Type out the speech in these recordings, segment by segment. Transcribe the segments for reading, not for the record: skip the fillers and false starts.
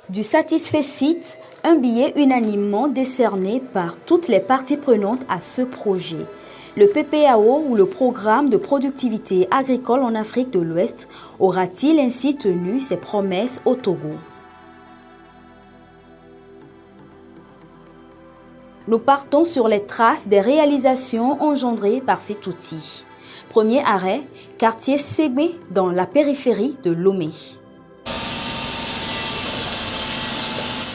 Du Satisfecit, un billet unanimement décerné par toutes les parties prenantes à ce projet. Le PPAO, ou le Programme de productivité agricole en Afrique de l'Ouest, aura-t-il ainsi tenu ses promesses au Togo? Nous partons sur les traces des réalisations engendrées par cet outil. Premier arrêt, quartier Ségbé, dans la périphérie de Lomé.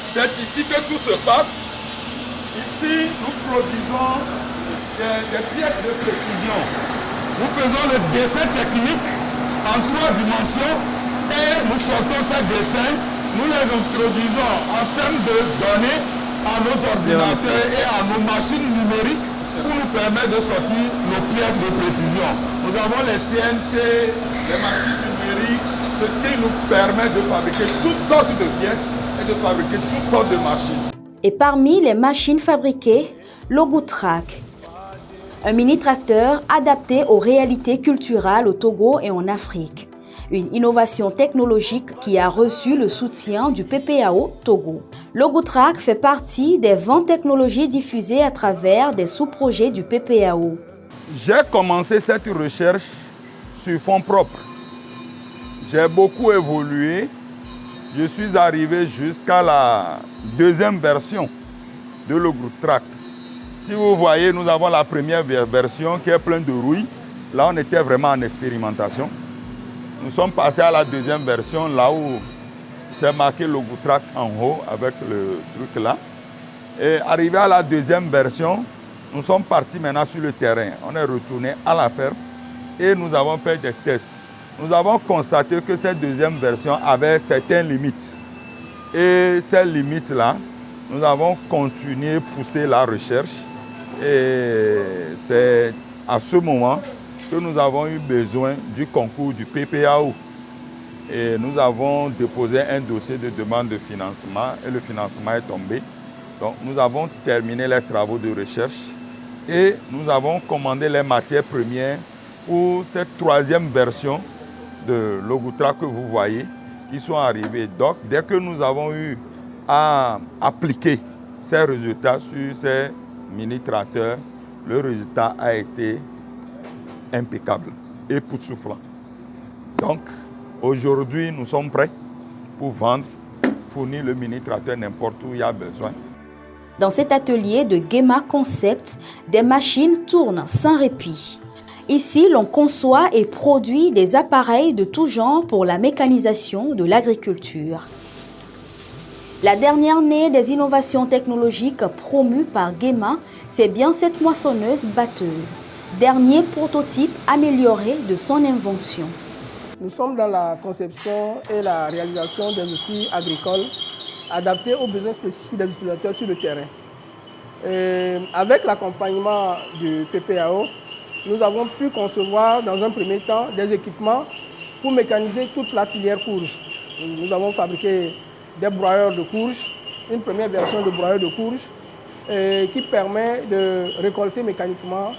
C'est ici que tout se passe. Ici, nous produisons des pièces de précision. Nous faisons le dessin technique en 3 dimensions et nous sortons ces dessins, nous les introduisons en termes de données à nos ordinateurs et à nos machines numériques pour nous permettre de sortir nos pièces de précision. Nous avons les CNC, les machines numériques, ce qui nous permet de fabriquer toutes sortes de pièces et de fabriquer toutes sortes de machines. Et parmi les machines fabriquées, Logutrak, un mini-tracteur adapté aux réalités culturelles au Togo et en Afrique. Une innovation technologique qui a reçu le soutien du PPAO Togo. Logutrak fait partie des 20 technologies diffusées à travers des sous-projets du PPAO. J'ai commencé cette recherche sur fonds propres. J'ai beaucoup évolué. Je suis arrivé jusqu'à la 2e version de Logutrak. Si vous voyez, nous avons la première version qui est pleine de rouille. Là, on était vraiment en expérimentation. Nous sommes passés à la 2e version, là où c'est marqué Logutrak en haut avec le truc là. Et arrivé à la 2e version, nous sommes partis maintenant sur le terrain. On est retourné à la ferme et nous avons fait des tests. Nous avons constaté que cette 2e version avait certaines limites. Et ces limites-là, nous avons continué à pousser la recherche. Et c'est à ce moment que nous avons eu besoin du concours du PPAO. Et nous avons déposé un dossier de demande de financement et le financement est tombé. Donc nous avons terminé les travaux de recherche et nous avons commandé les matières premières pour cette 3e version de Logutrak que vous voyez qui sont arrivées. Donc dès que nous avons eu à appliquer ces résultats sur ces mini-tracteurs, le résultat a été impeccable et époustouflant. Donc, aujourd'hui, nous sommes prêts pour vendre, fournir le mini-tracteur n'importe où il y a besoin. Dans cet atelier de Gema Concept, des machines tournent sans répit. Ici, l'on conçoit et produit des appareils de tout genre pour la mécanisation de l'agriculture. La dernière née des innovations technologiques promues par Gema, c'est bien cette moissonneuse batteuse. Dernier prototype amélioré de son invention. Nous sommes dans la conception et la réalisation des outils agricoles adaptés aux besoins spécifiques des utilisateurs sur le terrain. Avec l'accompagnement du PPAO, nous avons pu concevoir dans un premier temps des équipements pour mécaniser toute la filière courge. Nous avons fabriqué des broyeurs de courge, une première version de broyeur de courge qui permet de récolter mécaniquement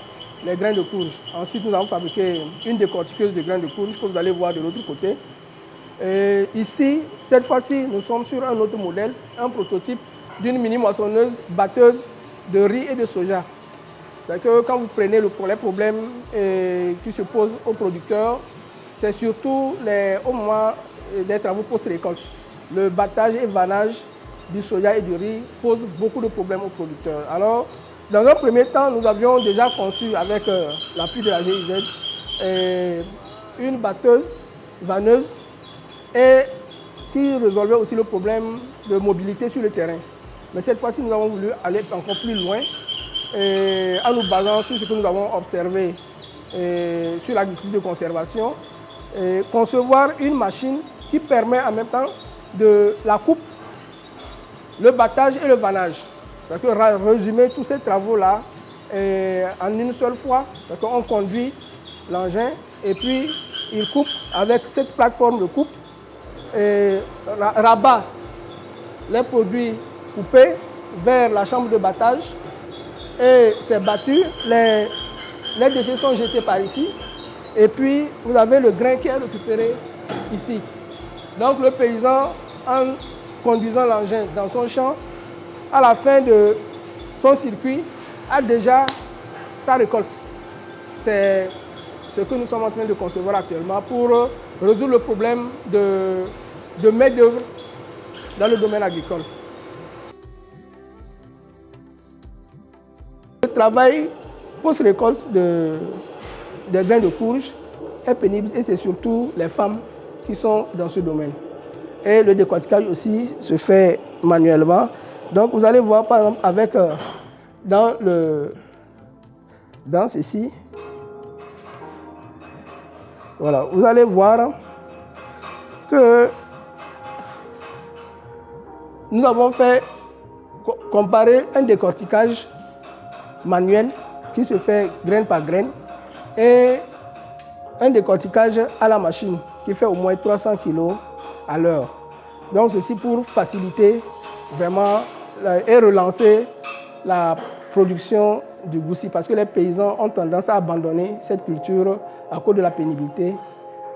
les grains de courge. Ensuite, nous avons fabriqué une décortiqueuse de grains de courge que vous allez voir de l'autre côté. Et ici, cette fois-ci, nous sommes sur un autre modèle, un prototype d'une mini-moissonneuse batteuse de riz et de soja. C'est que quand vous prenez les problèmes qui se posent aux producteurs, c'est surtout au moment des travaux post-récolte. Le battage et vannage du soja et du riz pose beaucoup de problèmes aux producteurs. Alors, dans un premier temps, nous avions déjà conçu avec l'appui de la GIZ une batteuse, vanneuse, et qui résolvait aussi le problème de mobilité sur le terrain. Mais cette fois-ci, nous avons voulu aller encore plus loin en nous basant sur ce que nous avons observé sur l'agriculture de conservation, concevoir une machine qui permet en même temps de la coupe, le battage et le vannage. C'est-à-dire résumer tous ces travaux-là en une seule fois. On conduit l'engin et puis il coupe avec cette plateforme de coupe et rabat les produits coupés vers la chambre de battage et c'est battu. Les déchets sont jetés par ici Et puis, vous avez le grain qui est récupéré ici. Donc, le paysan, en conduisant l'engin dans son champ, à la fin de son circuit, a déjà sa récolte. C'est ce que nous sommes en train de concevoir actuellement pour résoudre le problème de main-d'œuvre dans le domaine agricole. Le travail post-récolte des grains de courge est pénible et c'est surtout les femmes qui sont dans ce domaine. Et le décortiquage aussi se fait manuellement. Donc vous allez voir par exemple avec dans ceci, voilà, vous allez voir que nous avons fait comparer un décortiquage manuel qui se fait graine par graine et un décortiquage à la machine qui fait au moins 300 kg à l'heure. Donc ceci pour faciliter vraiment et relancer la production du goussi parce que les paysans ont tendance à abandonner cette culture à cause de la pénibilité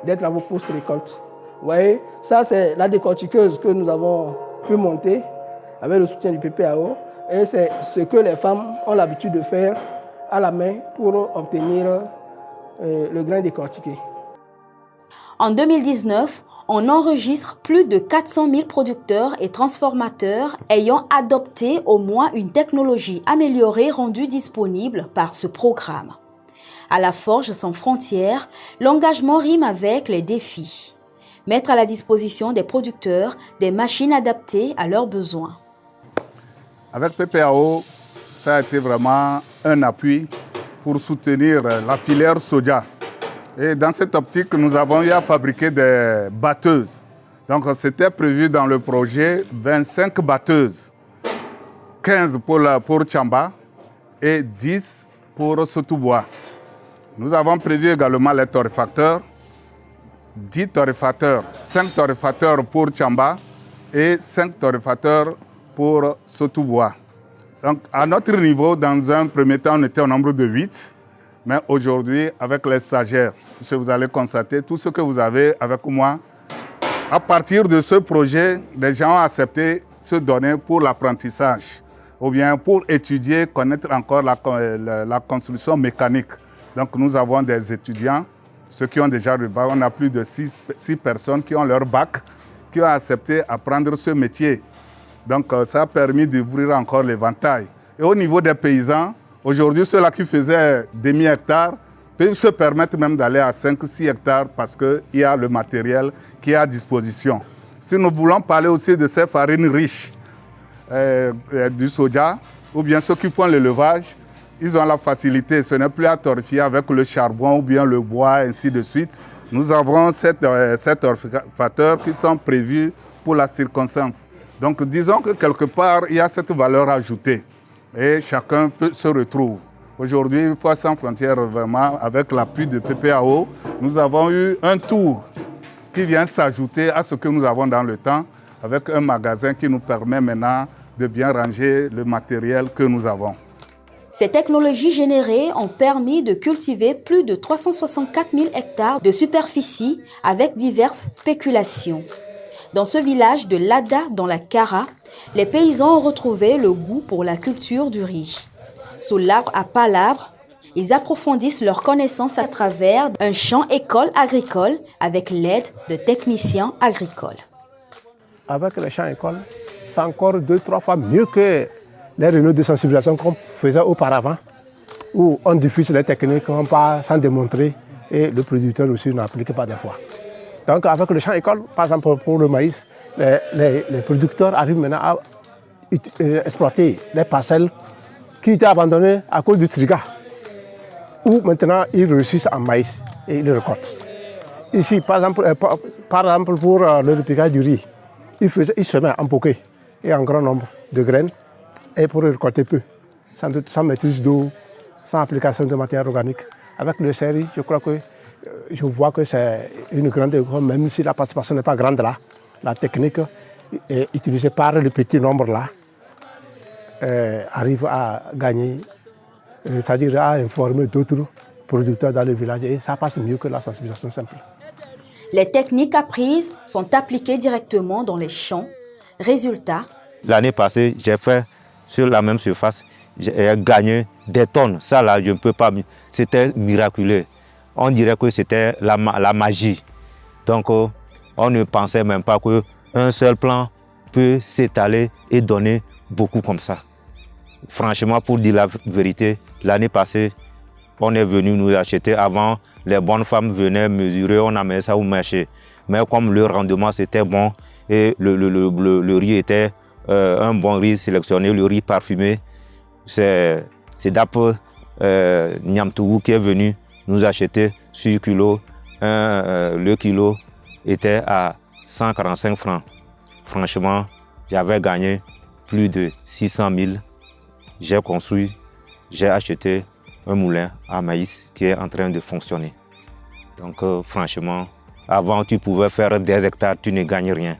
des travaux post-récolte. Vous voyez, ça c'est la décortiqueuse que nous avons pu monter avec le soutien du PPAO et c'est ce que les femmes ont l'habitude de faire à la main pour obtenir le grain décortiqué. En 2019, on enregistre plus de 400 000 producteurs et transformateurs ayant adopté au moins une technologie améliorée rendue disponible par ce programme. À la Forge sans frontières, l'engagement rime avec les défis. Mettre à la disposition des producteurs des machines adaptées à leurs besoins. Avec PPAO, ça a été vraiment un appui pour soutenir la filière soja. Et dans cette optique, nous avons eu à fabriquer des batteuses. Donc, c'était prévu dans le projet 25 batteuses, 15 pour Tchamba et 10 pour Sotoubois. Nous avons prévu également les torréfacteurs, 10 torréfacteurs, 5 torréfacteurs pour Tchamba et 5 torréfacteurs pour Sotoubois. Donc, à notre niveau, dans un premier temps, on était au nombre de 8. Mais aujourd'hui, avec les stagiaires, vous allez constater tout ce que vous avez avec moi. À partir de ce projet, les gens ont accepté se donner pour l'apprentissage ou bien pour étudier, connaître encore la construction mécanique. Donc nous avons des étudiants, ceux qui ont déjà le bac, on a plus de 6 personnes qui ont leur bac, qui ont accepté apprendre ce métier. Donc ça a permis d'ouvrir encore l'éventail. Et au niveau des paysans, aujourd'hui, ceux-là qui faisaient demi-hectare peuvent se permettre même d'aller à 5-6 hectares parce qu'il y a le matériel qui est à disposition. Si nous voulons parler aussi de ces farines riches du soja, ou bien ceux qui font l'élevage, ils ont la facilité. Ce n'est plus à torréfier avec le charbon ou bien le bois, ainsi de suite. Nous avons 7 torréfacteurs qui sont prévus pour la circonstance. Donc disons que quelque part, il y a cette valeur ajoutée. Et chacun se retrouve. Aujourd'hui, Foi sans frontières, vraiment, avec l'appui de PPAO, nous avons eu un tour qui vient s'ajouter à ce que nous avons dans le temps, avec un magasin qui nous permet maintenant de bien ranger le matériel que nous avons. Ces technologies générées ont permis de cultiver plus de 364 000 hectares de superficie avec diverses spéculations. Dans ce village de Lada, dans la Kara, les paysans ont retrouvé le goût pour la culture du riz. Sous l'arbre à palabres, ils approfondissent leurs connaissances à travers un champ école agricole avec l'aide de techniciens agricoles. Avec le champ école, c'est encore 2-3 fois mieux que les réunions de sensibilisation qu'on faisait auparavant, où on diffuse les techniques, on part sans démontrer et le producteur aussi n'applique pas des fois. Donc avec le champ école, par exemple pour le maïs, les producteurs arrivent maintenant à exploiter les parcelles qui étaient abandonnées à cause du triga, où maintenant ils réussissent en maïs et ils le récoltent. Ici, par exemple pour le repiquage du riz, ils semaient en bouquet et en grand nombre de graines et pour récolter peu, sans maîtrise d'eau, sans application de matière organique. Avec le CRI, je vois que c'est une grande école, même si la participation n'est pas grande là. La technique utilisée par le petit nombre là arrive à gagner, c'est-à-dire à informer d'autres producteurs dans le village et ça passe mieux que la sensibilisation simple. Les techniques apprises sont appliquées directement dans les champs. Résultat, l'année passée, j'ai fait sur la même surface, j'ai gagné des tonnes. Ça là, je ne peux pas. C'était miraculeux. On dirait que c'était la magie. Donc, on ne pensait même pas qu'un seul plant peut s'étaler et donner beaucoup comme ça. Franchement, pour dire la vérité, l'année passée, on est venu nous acheter. Avant, les bonnes femmes venaient mesurer, on amenait ça au marché. Mais comme le rendement c'était bon et le riz était un bon riz sélectionné, le riz parfumé, c'est d'après Niamtougou qui est venu nous acheter sur kilo. Le kilo était à 145 francs. Franchement, j'avais gagné plus de 600 000. J'ai construit, j'ai acheté un moulin à maïs qui est en train de fonctionner. Donc franchement, avant tu pouvais faire des hectares, tu ne gagnes rien.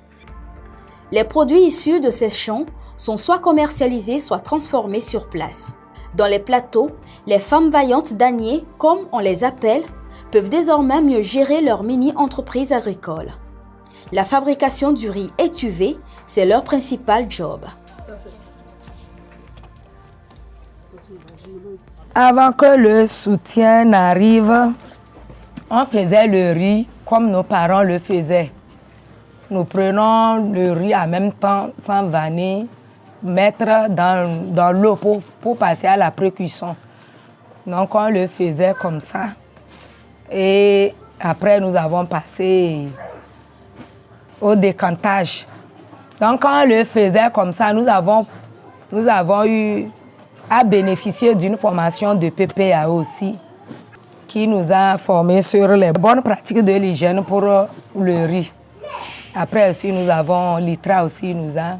Les produits issus de ces champs sont soit commercialisés, soit transformés sur place. Dans les plateaux, les femmes vaillantes d'Anier, comme on les appelle, peuvent désormais mieux gérer leur mini-entreprise agricole. La fabrication du riz étuvé, c'est leur principal job. Avant que le soutien n'arrive, on faisait le riz comme nos parents le faisaient. Nous prenons le riz en même temps, sans vanner, mettre dans l'eau pour passer à la pré-cuisson. Donc on le faisait comme ça. Et après, nous avons passé au décantage. Donc quand on le faisait comme ça, nous avons eu à bénéficier d'une formation de PPAO aussi, qui nous a formés sur les bonnes pratiques de l'hygiène pour le riz. Après aussi, l'ITRA aussi nous a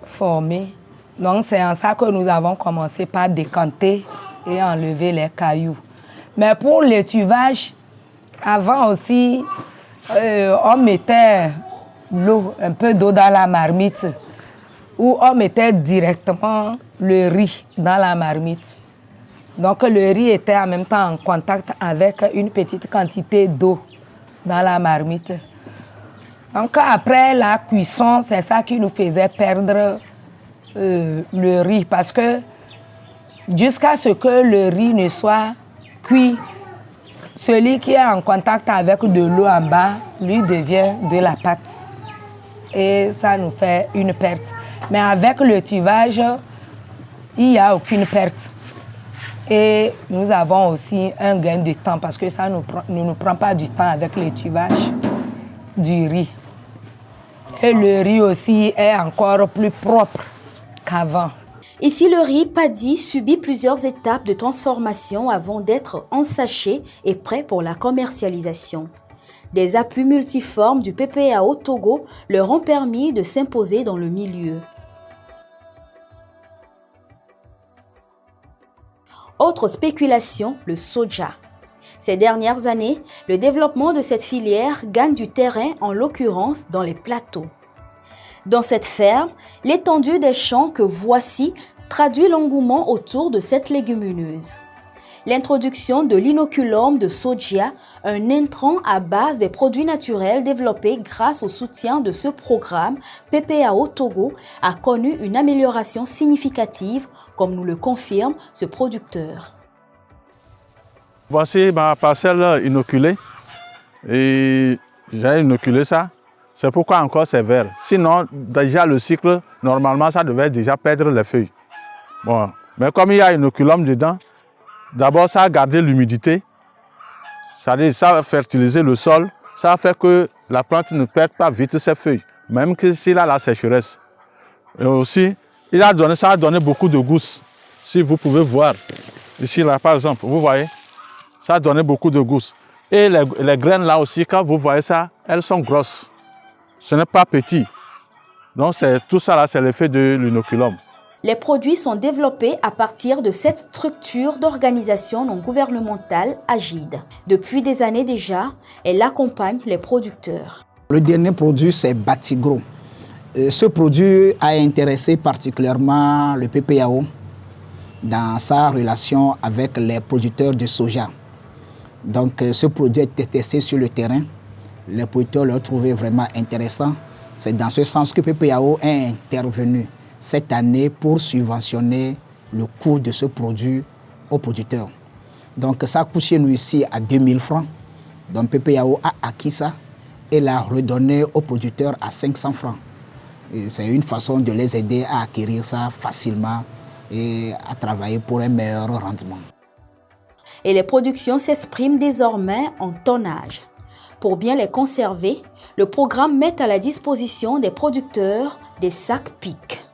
formés. Donc c'est en ça que nous avons commencé par décanter et enlever les cailloux. Mais pour l'étuvage, avant aussi, on mettait l'eau, un peu d'eau dans la marmite, où on mettait directement le riz dans la marmite. Donc le riz était en même temps en contact avec une petite quantité d'eau dans la marmite. Donc après la cuisson, c'est ça qui nous faisait perdre le riz, parce que jusqu'à ce que le riz ne soit cuit, celui qui est en contact avec de l'eau en bas, lui devient de la pâte. Et ça nous fait une perte. Mais avec le tuvage, il n'y a aucune perte. Et nous avons aussi un gain de temps parce que ça ne nous prend pas du temps avec le tuvage du riz. Et le riz aussi est encore plus propre qu'avant. Ici, le riz paddy subit plusieurs étapes de transformation avant d'être ensaché et prêt pour la commercialisation. Des appuis multiformes du PPAO Togo leur ont permis de s'imposer dans le milieu. Autre spéculation, le soja. Ces dernières années, le développement de cette filière gagne du terrain, en l'occurrence dans les plateaux. Dans cette ferme, l'étendue des champs que voici traduit l'engouement autour de cette légumineuse. L'introduction de l'inoculum de soja, un intrant à base des produits naturels développés grâce au soutien de ce programme PPAO Togo, a connu une amélioration significative, comme nous le confirme ce producteur. Voici ma parcelle inoculée et j'ai inoculé ça. C'est pourquoi encore c'est vert. Sinon, déjà le cycle, normalement, ça devait déjà perdre les feuilles. Bon. Mais comme il y a inoculum dedans, d'abord ça a gardé l'humidité, ça a fertilisé le sol, ça a fait que la plante ne perde pas vite ses feuilles, même s'il a la sécheresse. Et aussi, ça a donné beaucoup de gousses. Si vous pouvez voir, ici là par exemple, vous voyez, ça a donné beaucoup de gousses. Et les graines là aussi, quand vous voyez ça, elles sont grosses. Ce n'est pas petit. Donc tout ça là, c'est l'effet de l'inoculum. Les produits sont développés à partir de cette structure d'organisation non gouvernementale AGID. Depuis des années déjà, elle accompagne les producteurs. Le dernier produit, c'est Batigro. Ce produit a intéressé particulièrement le PPAO dans sa relation avec les producteurs de soja. Donc ce produit a été testé sur le terrain. Les producteurs l'ont trouvé vraiment intéressant. C'est dans ce sens que PPAO est intervenu cette année pour subventionner le coût de ce produit aux producteurs. Donc ça coûte chez nous ici à 2000 francs. Donc PPAO a acquis ça et l'a redonné aux producteurs à 500 francs. C'est une façon de les aider à acquérir ça facilement et à travailler pour un meilleur rendement. Et les productions s'expriment désormais en tonnage. Pour bien les conserver, le programme met à la disposition des producteurs des sacs PIC.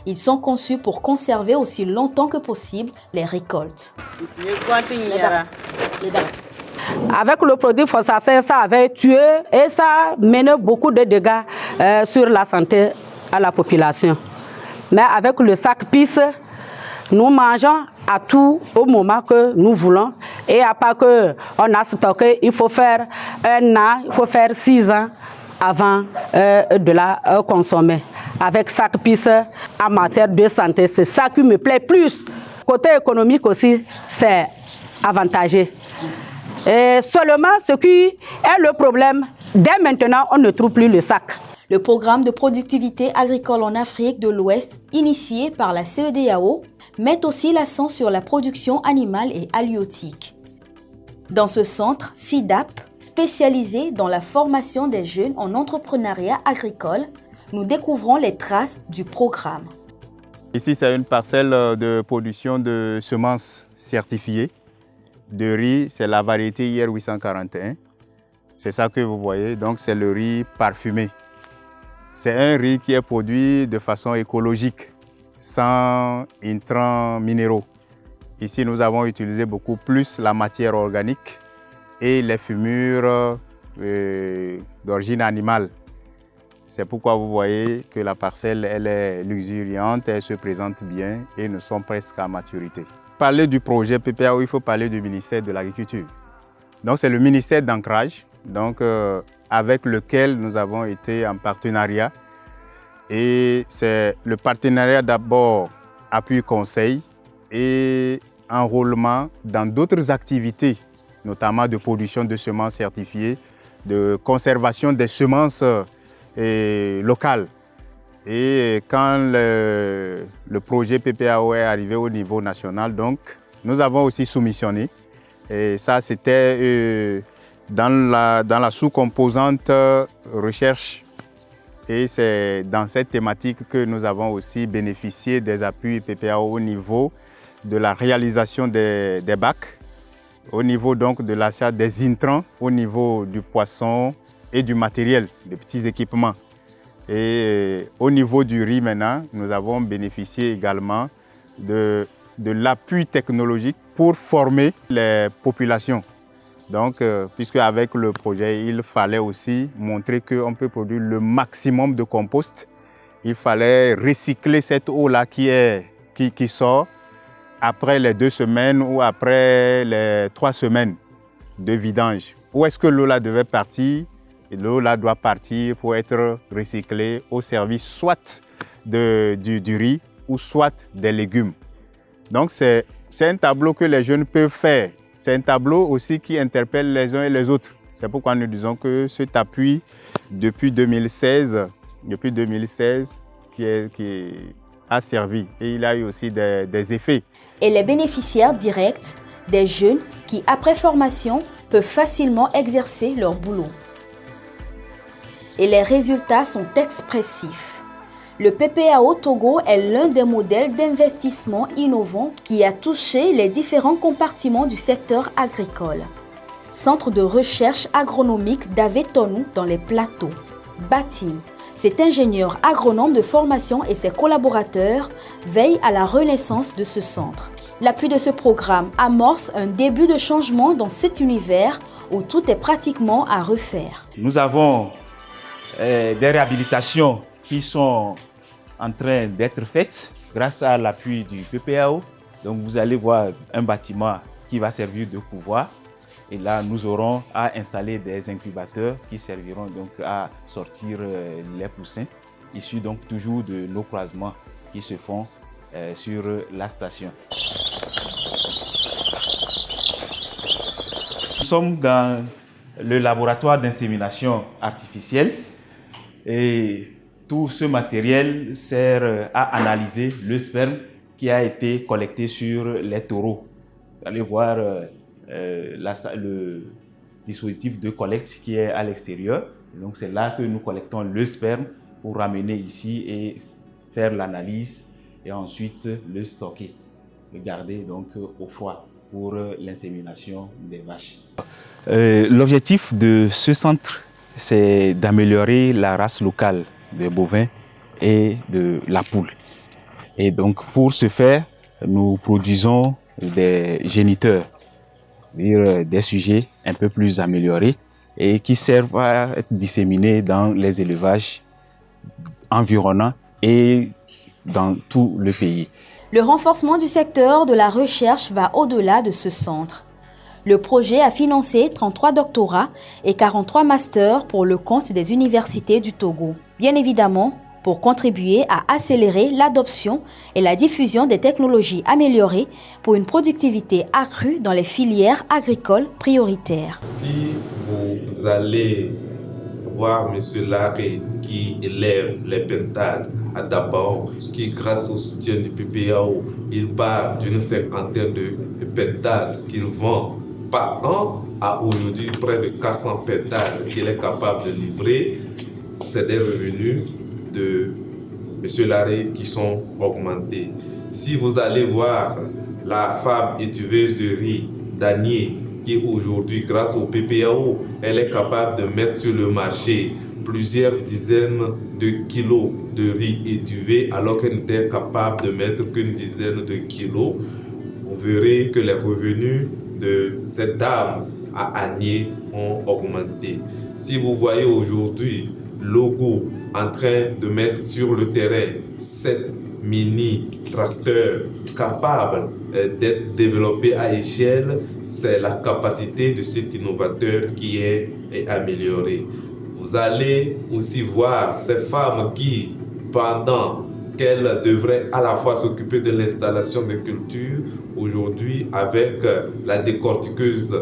Ils sont conçus pour conserver aussi longtemps que possible les récoltes. Avec le produit phosphatique, ça avait tué et ça menait beaucoup de dégâts sur la santé à la population. Mais avec le sac PIC, nous mangeons à tout au moment que nous voulons. Et à part qu'on a stocké, il faut faire 1 an, il faut faire 6 ans avant de la consommer. Avec sac PIC, en matière de santé, c'est ça qui me plaît plus. Côté économique aussi, c'est avantageux. Et seulement ce qui est le problème, dès maintenant, on ne trouve plus le sac. Le programme de productivité agricole en Afrique de l'Ouest, initié par la CEDEAO, met aussi l'accent sur la production animale et halieutique. Dans ce centre, SIDAP, spécialisé dans la formation des jeunes en entrepreneuriat agricole, nous découvrons les traces du programme. Ici, c'est une parcelle de production de semences certifiées. De riz, c'est la variété IR 841. C'est ça que vous voyez, donc c'est le riz parfumé. C'est un riz qui est produit de façon écologique, sans intrants minéraux. Ici, nous avons utilisé beaucoup plus la matière organique et les fumures d'origine animale. C'est pourquoi vous voyez que la parcelle elle est luxuriante, elle se présente bien et nous sommes presque à maturité. Parler du projet PPAO, il faut parler du ministère de l'Agriculture. Donc c'est le ministère d'ancrage, avec lequel nous avons été en partenariat. Et c'est le partenariat d'abord appui conseil et enrôlement dans d'autres activités, notamment de production de semences certifiées, de conservation des semences locales. Et quand le projet PPAO est arrivé au niveau national, donc, nous avons aussi soumissionné. Et ça, c'était dans la sous-composante recherche. Et c'est dans cette thématique que nous avons aussi bénéficié des appuis PPAO au niveau de la réalisation des bacs, au niveau donc de l'achat des intrants, au niveau du poisson et du matériel, des petits équipements. Et au niveau du riz maintenant, nous avons bénéficié également de l'appui technologique pour former les populations. Donc, puisque avec le projet, il fallait aussi montrer qu'on peut produire le maximum de compost. Il fallait recycler cette eau-là qui sort après les 2 semaines ou après les 3 semaines de vidange. Où est-ce que l'eau-là devait partir? Et l'eau-là doit partir pour être recyclée au service soit du riz ou soit des légumes. Donc c'est un tableau que les jeunes peuvent faire. C'est un tableau aussi qui interpelle les uns et les autres. C'est pourquoi nous disons que cet appui, depuis 2016 qui a servi. Et il a eu aussi des effets. Et les bénéficiaires directs, des jeunes qui, après formation, peuvent facilement exercer leur boulot. Et les résultats sont expressifs. Le PPAO Togo est l'un des modèles d'investissement innovants qui a touché les différents compartiments du secteur agricole. Centre de recherche agronomique d'Avetonou dans les plateaux. Batim, cet ingénieur agronome de formation et ses collaborateurs veillent à la renaissance de ce centre. L'appui de ce programme amorce un début de changement dans cet univers où tout est pratiquement à refaire. Nous avons des réhabilitations qui sont en train d'être faites grâce à l'appui du PPAO. Donc vous allez voir un bâtiment qui va servir de couvoir. Et là, nous aurons à installer des incubateurs qui serviront donc à sortir les poussins, issus donc toujours de nos croisements qui se font sur la station. sommes dans le laboratoire d'insémination artificielle et tout ce matériel sert à analyser le sperme qui a été collecté sur les taureaux. Vous allez voir le dispositif de collecte qui est à l'extérieur. Donc c'est là que nous collectons le sperme pour ramener ici et faire l'analyse et ensuite le stocker, le garder donc au froid pour l'insémination des vaches. L'objectif de ce centre, c'est d'améliorer la race locale des bovins et de la poule. Et donc pour ce faire, nous produisons des géniteurs, c'est-à-dire des sujets un peu plus améliorés et qui servent à être disséminés dans les élevages environnants et dans tout le pays. Le renforcement du secteur de la recherche va au-delà de ce centre. Le projet a financé 33 doctorats et 43 masters pour le compte des universités du Togo. Bien évidemment, pour contribuer à accélérer l'adoption et la diffusion des technologies améliorées pour une productivité accrue dans les filières agricoles prioritaires. Si vous allez voir M. Larré qui élève les pentades à Dabao, qui grâce au soutien du PPAO, il part d'une cinquantaine de pentades qu'il vend par an à aujourd'hui près de 400 pentades qu'il est capable de livrer. C'est des revenus de M. Larré qui sont augmentés. Si vous allez voir la femme étuveuse de riz d'Anier, qui aujourd'hui, grâce au PPAO, elle est capable de mettre sur le marché plusieurs dizaines de kilos de riz étuvé, alors qu'elle n'était capable de mettre qu'une dizaine de kilos, vous verrez que les revenus de cette dame à Agné ont augmenté. Si vous voyez aujourd'hui Logo en train de mettre sur le terrain 7 mini-tracteurs capables d'être développés à échelle, c'est la capacité de cet innovateur qui est améliorée. Vous allez aussi voir ces femmes qui, pendant qu'elles devraient à la fois s'occuper de l'installation de cultures, aujourd'hui avec la décortiqueuse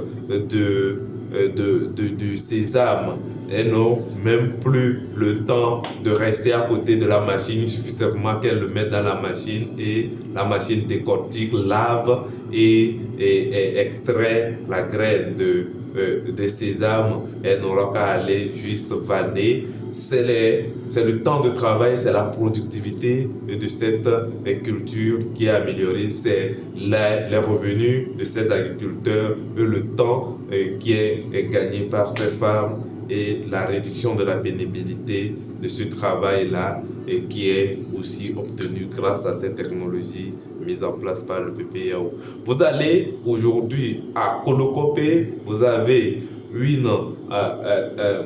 du sésame, elles n'ont même plus le temps de rester à côté de la machine. Il suffit simplement qu'elles le mettent dans la machine et la machine décortique, lave et extrait la graine de sésame. Elle n'aura qu'à aller juste vanner. C'est le temps de travail, c'est la productivité de cette culture qui est améliorée. C'est les revenus de ces agriculteurs, le temps qui est gagné par ces femmes et la réduction de la pénibilité de ce travail-là et qui est aussi obtenu grâce à ces technologies mises en place par le PPAO. Vous allez aujourd'hui à Kolokopé, vous avez une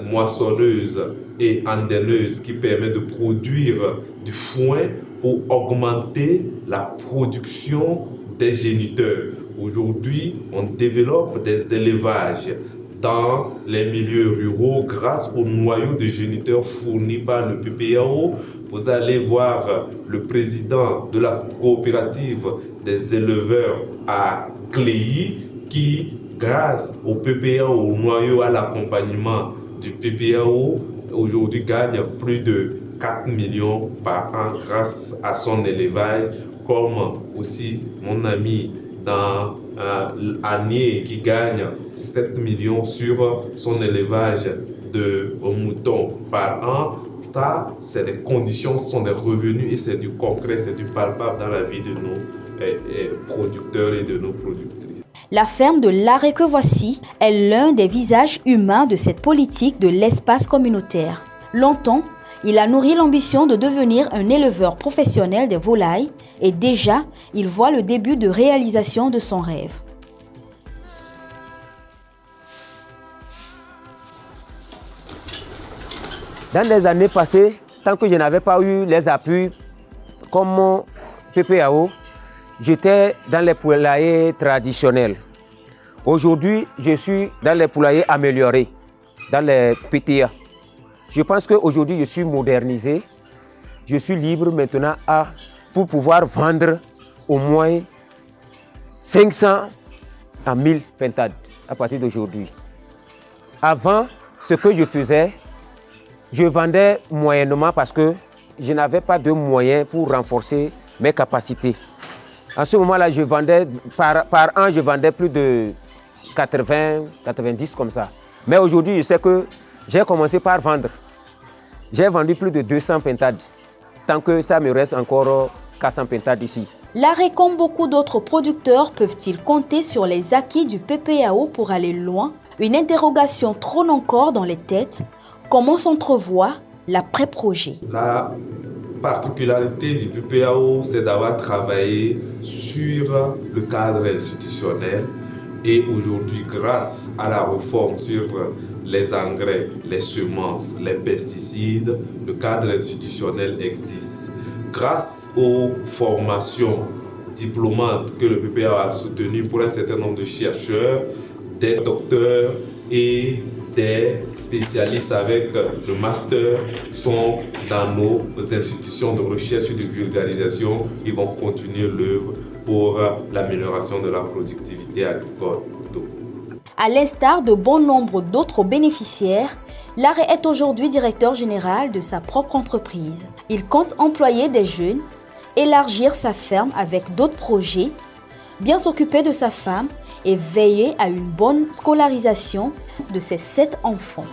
moissonneuse et andaineuse qui permet de produire du foin pour augmenter la production des géniteurs. Aujourd'hui, on développe des élevages dans les milieux ruraux grâce au noyau de géniteurs fourni par le PPAO. Vous allez voir le président de la coopérative des éleveurs à Cléhy qui, grâce au PPAO, au noyau, à l'accompagnement du PPAO, aujourd'hui gagne plus de 4 millions par an grâce à son élevage, comme aussi mon ami dans Agné qui gagne 7 millions sur son élevage de moutons par an. Ça, c'est des conditions, ce sont des revenus et c'est du concret, c'est du palpable dans la vie de nos producteurs et de nos productrices. La ferme de Larré que voici est l'un des visages humains de cette politique de l'espace communautaire. Longtemps, il a nourri l'ambition de devenir un éleveur professionnel des volailles et déjà, il voit le début de réalisation de son rêve. Dans les années passées, tant que je n'avais pas eu les appuis comme mon PPAO, j'étais dans les poulaillers traditionnels. Aujourd'hui, je suis dans les poulaillers améliorés, dans les PTA. Je pense qu'aujourd'hui, je suis modernisé. Je suis libre maintenant pour pouvoir vendre au moins 500 à 1000 pentades. à partir d'aujourd'hui. Avant, ce que je faisais, je vendais moyennement parce que je n'avais pas de moyens pour renforcer mes capacités. En ce moment-là, je vendais, par an, je vendais plus de 80, 90 comme ça. Mais aujourd'hui, je sais que j'ai commencé par vendre. J'ai vendu plus de 200 pintades, tant que ça me reste encore 400 pintades ici. L'arrêt, comme beaucoup d'autres producteurs, peuvent-ils compter sur les acquis du PPAO pour aller loin? Une interrogation trône encore dans les têtes. Comment s'entrevoit l'après-projet? La particularité du PPAO, c'est d'avoir travaillé sur le cadre institutionnel et aujourd'hui, grâce à la réforme sur les engrais, les semences, les pesticides, le cadre institutionnel existe. Grâce aux formations diplômantes que le PPAO a soutenues pour un certain nombre de chercheurs, des docteurs et des spécialistes avec le master sont dans nos institutions de recherche et de vulgarisation. Ils vont continuer l'œuvre pour l'amélioration de la productivité agricole. À l'instar de bon nombre d'autres bénéficiaires, Larrey est aujourd'hui directeur général de sa propre entreprise. Il compte employer des jeunes, élargir sa ferme avec d'autres projets, bien s'occuper de sa femme et veiller à une bonne scolarisation de ses 7 enfants.